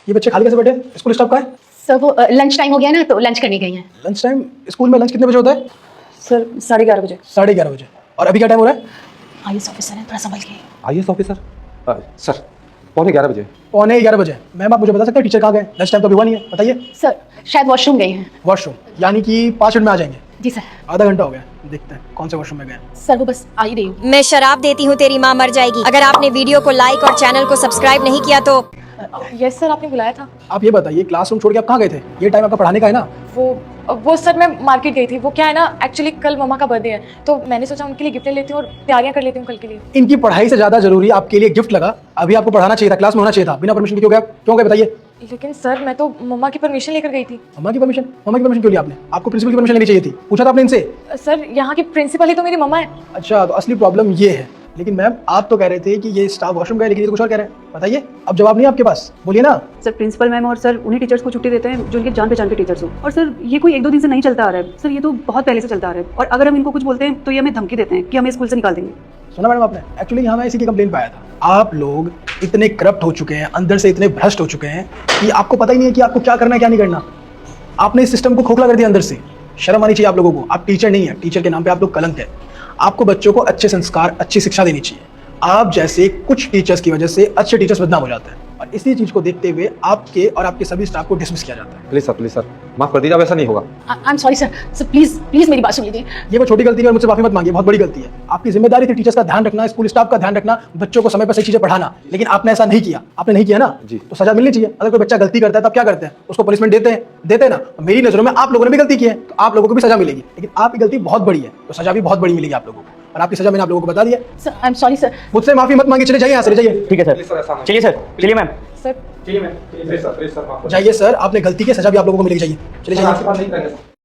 ये बच्चे खाली कैसे बैठे हैं? स्कूल स्टाफ कहाँ है? सर वो लंच टाइम हो गया ना तो लंच करने गई हैं। Lunch time? स्कूल में लंच कितने बजे होता है? सर 11:30 बजे। 11:30 बजे। और अभी क्या टाइम हो रहा है? आईएएस ऑफिसर है, थोड़ा संभल के। आईएएस ऑफिसर सर 11:15 बजे। 11:15 बजे। मैम आप मुझे बता सकते हैं टीचर कहाँ गए? लंच टाइम तो अभी हुआ नहीं है, बताइए। सर शायद वॉशरूम गए हैं। वॉशरूम, यानी कि 5 मिनट में आ जाएंगे। जी सर। आधा घंटा हो गया, देखते हैं कौन से वॉशरूम में गए। सर वो बस आ ही रही हूँ। मैं शराब देती हूँ तेरी माँ मर जाएगी। अगर आपने वीडियो को लाइक और चैनल को सब्सक्राइब नहीं किया तो यस सर, आपने बुलाया था। आप ये बताइए क्लासरूम छोड़ के आप कहाँ गए थे? ये टाइम आपका पढ़ाने का है ना? वो सर मैं मार्केट गई थी। वो क्या है ना, एक्चुअली कल मम्मा का बर्थडे है तो मैंने सोचा उनके लिए गिफ्ट ले लेती हूँ और तैयारियां कर लेती हूँ कल के लिए। इनकी पढ़ाई से ज्यादा जरूरी आपके लिए गिफ्ट लगा। अभी आपको पढ़ाना चाहिए था, क्लास में होना चाहिए था। बिना परमिशन के क्यों गया? क्यों गए बताइए? लेकिन सर मैं तो मम्मा की परमिशन लेकर गई थी। मम्मा की परमिशन? मम्मा की परमिशन क्यों ली आपने? आपको प्रिंसिपल की परमिशन लेनी चाहिए थी। पूछा था आपने इनसे? सर यहाँ की प्रिंसिपल ही तो मेरी मम्मा है। अच्छा, तो असली प्रॉब्लम ये है। लेकिन मैम आप तो कह रहे थे कि ये स्टाफ वॉशरूम गए, लेकिन ये तो कुछ और कह रहे हैं। बताइए, अब जवाब नहीं है आपके पास, बोलिए ना। सर प्रिंसिपल मैम और सर उन्हीं टीचर्स को छुट्टी देते हैं जो उनके जान पहचान के टीचर्स हो। और सर ये कोई 1-2 दिन से नहीं चलता आ रहा है सर, ये तो बहुत पहले से चलता आ रहा है। और अगर हम इनको कुछ बोलते हैं तो ये हमें धमकी देते हैं कि हमें स्कूल से निकाल देंगे। सुना मैडम आपने? एक्चुअली यहाँ मैं इसी की कंप्लेंट पाया था। आप लोग इतने करप्ट हो चुके हैं, अंदर से इतने भ्रष्ट हो चुके हैं कि आपको पता ही नहीं है कि आपको क्या करना है क्या नहीं करना। आपने इस सिस्टम को खोखला कर दिया अंदर से। शर्म आनी चाहिए आप लोगों को। आप टीचर नहीं है, टीचर के नाम पे आप लोग कलंक है। आपको बच्चों को अच्छे संस्कार, अच्छी शिक्षा देनी चाहिए। आप जैसे कुछ टीचर्स की वजह से अच्छे टीचर्स बदनाम हो जाते हैं और इसी चीज को देखते हुए आपके और आपके सभी स्टाफ को डिसमिस किया जाता है। प्लीज सर माफ कर दीजिए, अब ऐसा नहीं होगा। I am sorry sir. Sir please please मेरी बात सुन लीजिए। ये कोई छोटी गलती नहीं और मुझसे माफी मत मांगिए, बहुत बड़ी गलती है। आपकी जिम्मेदारी थी टीचर्स का ध्यान रखना, स्कूल स्टाफ का ध्यान रखना, बच्चों को समय पर सही चीजें पढ़ाना, लेकिन आपने ऐसा नहीं किया। आपने नहीं किया ना जी। तो सजा मिलनी चाहिए। अगर कोई बच्चा गलती करता है तब क्या करते हैं? उसको पनिशमेंट देते हैं ना। मेरी नजरों में आप लोगों ने भी गलती की है तो आप लोगों को भी सजा मिलेगी, लेकिन आपकी गलती बहुत बड़ी है तो सजा भी बहुत बड़ी मिलेगी आप लोगों को। और आपकी सजा मैंने आप लोगों को बता दी है। Sir I am sorry sir. मुझसे माफी मत मांगिए, चले जाइए यहाँ से, जाइए। ठीक है सर, चलिए सर, चलिए मैम। सर जाइए सर, आपने गलती की, सजा भी आप लोगों को मिलेगी। जाइए, चले जाइए।